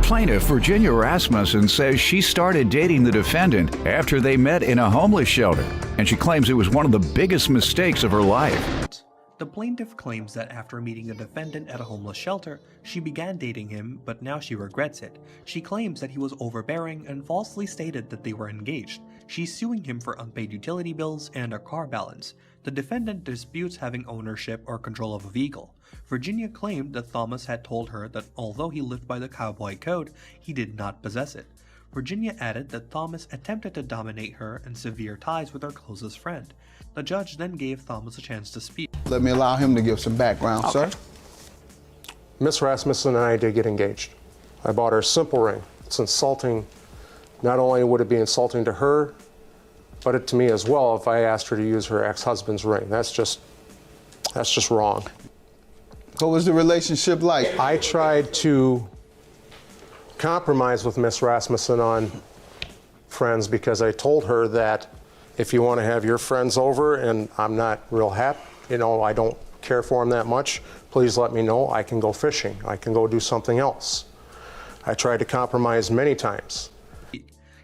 Plaintiff Virginia Rasmussen says she started dating the defendant after they met in a homeless shelter, and she claims it was one of the biggest mistakes of her life. The plaintiff claims that after meeting the defendant at a homeless shelter, she began dating him, but now she regrets it. She claims that he was overbearing and falsely stated that they were engaged. She's suing him for unpaid utility bills and a car balance. The defendant disputes having ownership or control of a vehicle. Virginia claimed that Thomas had told her that although he lived by the cowboy code, he did not possess it. Virginia added that Thomas attempted to dominate her and sever ties with her closest friend. The judge then gave Thomas a chance to speak. Let me allow him to give some background, sir. Miss Rasmussen and I did get engaged. I bought her a simple ring. It's insulting. Not only would it be insulting to her, but to me as well if I asked her to use her ex-husband's ring. That's just wrong. What was the relationship like? I tried to compromise with Miss Rasmussen on friends because I told her that if you want to have your friends over and I'm not real happy, I don't care for them that much, please let me know. I can go fishing. I can go do something else. I tried to compromise many times.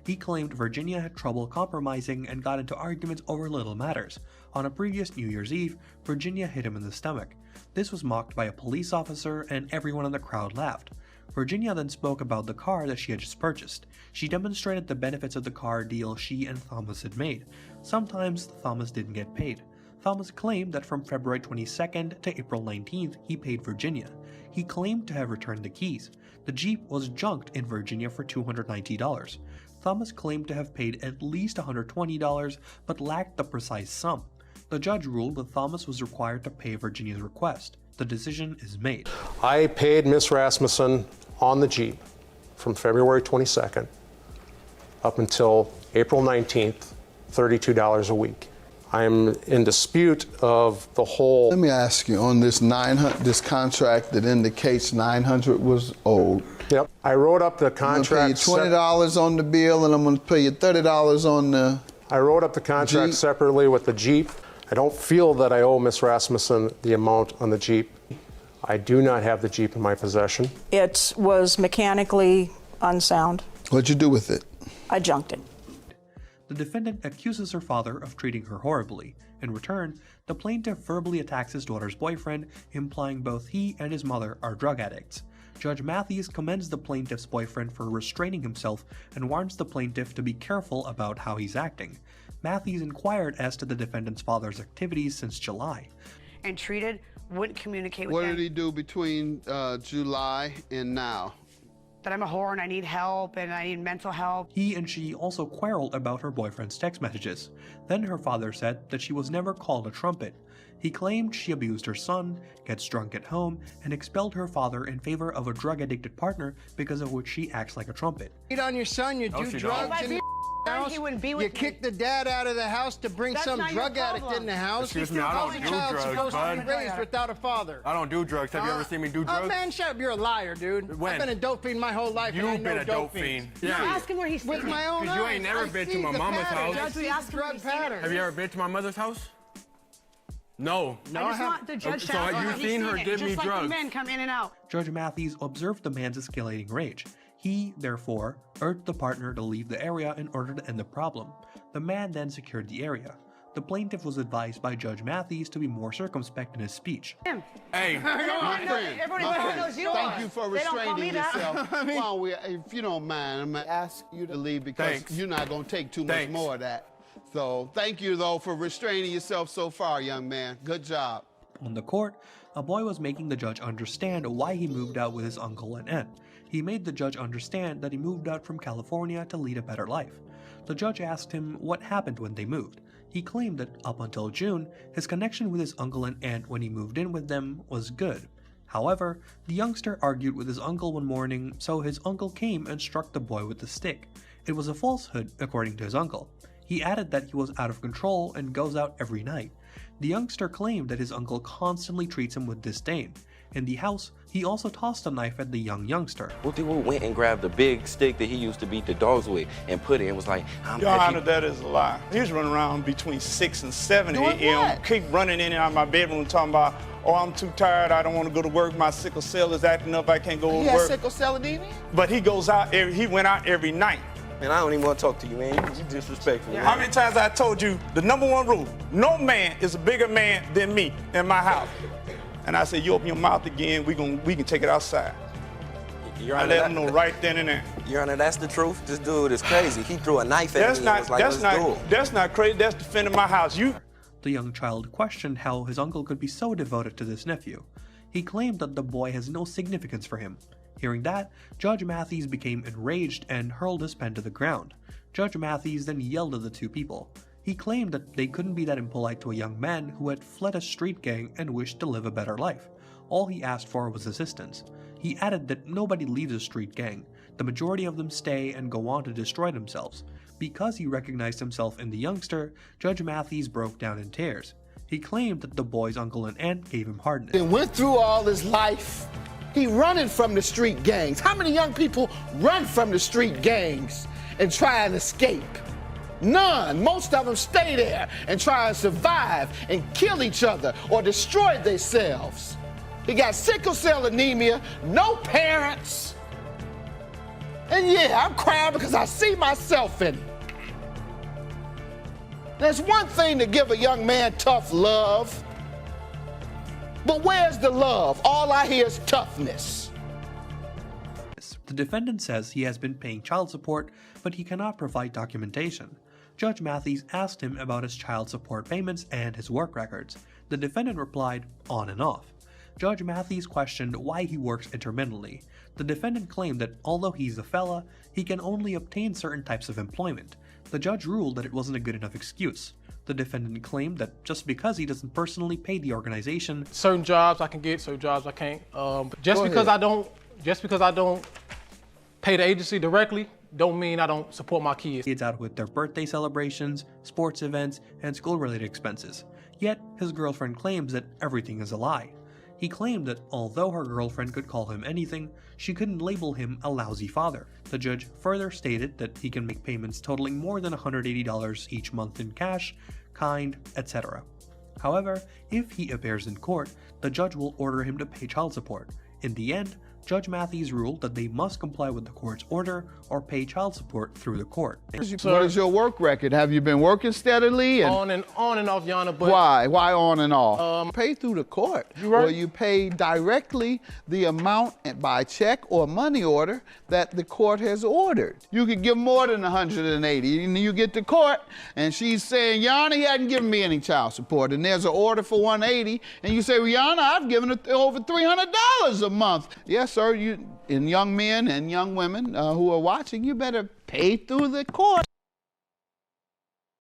He claimed Virginia had trouble compromising and got into arguments over little matters. On a previous New Year's Eve, Virginia hit him in the stomach. This was mocked by a police officer and everyone in the crowd laughed. Virginia then spoke about the car that she had just purchased. She demonstrated the benefits of the car deal she and Thomas had made. Sometimes Thomas didn't get paid. Thomas claimed that from February 22nd to April 19th, he paid Virginia. He claimed to have returned the keys. The Jeep was junked in Virginia for $290. Thomas claimed to have paid at least $120, but lacked the precise sum. The judge ruled that Thomas was required to pay Virginia's request. The decision is made. I paid Miss Rasmussen on the Jeep from February 22nd up until April 19th, $32 a week. I am in dispute of the whole. Let me ask you, on this this contract that indicates $900 was owed. Yep, I wrote up the contract. I'm gonna pay you $20 on the bill, and I'm going to pay you $30 on the. I wrote up the contract separately with the Jeep. I don't feel that I owe Miss Rasmussen the amount on the Jeep. I do not have the Jeep in my possession. It was mechanically unsound. What'd you do with it? I junked it. The defendant accuses her father of treating her horribly. In return, the plaintiff verbally attacks his daughter's boyfriend, implying both he and his mother are drug addicts. Judge Mathis commends the plaintiff's boyfriend for restraining himself and warns the plaintiff to be careful about how he's acting. Mathis inquired as to the defendant's father's activities since July. And treated, wouldn't communicate with What him. did he do between July and now? That I'm a whore and I need help and I need mental help. He and she also quarreled about her boyfriend's text messages. Then her father said that she was never called a trumpet. He claimed she abused her son, gets drunk at home, and expelled her father in favor of a drug-addicted partner because of which she acts like a trumpet. Cheat on your son, you do drugs in the house, He wouldn't be with you me. kick the dad out of the house to bring That's some not your drug addict problem. in the house. Excuse me, I don't How's a do child drugs, supposed to bud. be raised without a father? I don't do drugs. Have you ever seen me do drugs? Oh man, shut up, you're a liar, dude. When? I've been a dope fiend my whole life and I You've know been a dope fiend. You ask him where he's With my own eyes. Because you ain't never I been to see my the mama's pattern. house. I see the drug pattern. Have you ever been to my mother's house? No. No, I just want the judge So to ask have you him if he's seen her it, give me just like drugs? the men come in and out. Judge Mathis observed the man's escalating rage. He, therefore, urged the partner to leave the area in order to end the problem. The man then secured the area. The plaintiff was advised by Judge Mathis to be more circumspect in his speech. Hey. My friend, Thank you for They don't call restraining me that. yourself. Well, if you don't mind, I'm going to ask you to leave because Thanks. you're not going to take too much Thanks. more of that. So thank you, though, for restraining yourself so far, young man. Good job. On the court, a boy was making the judge understand why he moved out with his uncle and aunt. He made the judge understand that he moved out from California to lead a better life. The judge asked him what happened when they moved. He claimed that up until June, his connection with his uncle and aunt when he moved in with them was good. However, the youngster argued with his uncle one morning, so his uncle came and struck the boy with the stick. It was a falsehood, according to his uncle. He added that he was out of control and goes out every night. The youngster claimed that his uncle constantly treats him with disdain. In the house, he also tossed a knife at the youngster. Whoop-de went and grabbed the big stick that he used to beat the dogs with and put it in and was like, Your Honor, that is a lie. He was running around between 6 and 7 a.m. Keep running in and out of my bedroom talking about oh, I'm too tired, I don't want to go to work, my sickle cell is acting up, I can't go He to has work. sickle cell anemia? But he goes out, he went out every night. Man, I don't even want to talk to you, man. You disrespectful, man. How many times I told you the #1 rule, no man is a bigger man than me in my house. And I said, you open your mouth again, we can take it outside. Your I Honor, let him know right then and there. Your Honor, that's the truth. This dude is crazy. He threw a knife at me and was like, let's do it. That's not crazy, that's defending my house. The young child questioned how his uncle could be so devoted to this nephew. He claimed that the boy has no significance for him. Hearing that, Judge Mathis became enraged and hurled his pen to the ground. Judge Mathis then yelled at the two people. He claimed that they couldn't be that impolite to a young man who had fled a street gang and wished to live a better life. All he asked for was assistance. He added that nobody leaves a street gang. The majority of them stay and go on to destroy themselves. Because he recognized himself in the youngster, Judge Mathis broke down in tears. He claimed that the boy's uncle and aunt gave him hardness. He went through all his life. He running from the street gangs. How many young people run from the street gangs and try and escape? None. Most of them stay there and try and survive and kill each other or destroy themselves. He got sickle cell anemia, no parents. And yeah, I'm crying because I see myself in it. There's one thing to give a young man tough love, but where's the love? All I hear is toughness. The defendant says he has been paying child support, but he cannot provide documentation. Judge Mathis asked him about his child support payments and his work records. The defendant replied, on and off. Judge Mathis questioned why he works intermittently. The defendant claimed that although he's a fella, he can only obtain certain types of employment. The judge ruled that it wasn't a good enough excuse. The defendant claimed that just because he doesn't personally pay the organization, certain jobs I can get, certain jobs I can't. Just because I don't pay the agency directly, don't mean I don't support my kids. Kids out with their birthday celebrations, sports events, and school-related expenses. Yet, his girlfriend claims that everything is a lie. He claimed that although her girlfriend could call him anything, she couldn't label him a lousy father. The judge further stated that he can make payments totaling more than $180 each month in cash, kind, etc. However, if he appears in court, the judge will order him to pay child support. In the end, Judge Mathis ruled that they must comply with the court's order or pay child support through the court. What is your work record? Have you been working steadily? On and off, Your Honor, but... Why? Why on and off? Pay through the court, right. or you pay directly the amount by check or money order that the court has ordered. You could give more than 180, and you get to court, and she's saying, Your Honor, he hasn't given me any child support, and there's an order for 180, and you say, well, Your Honor, I've given it over $300 a month. Yes, sir, and young men and young women who are watching, you better pay through the court.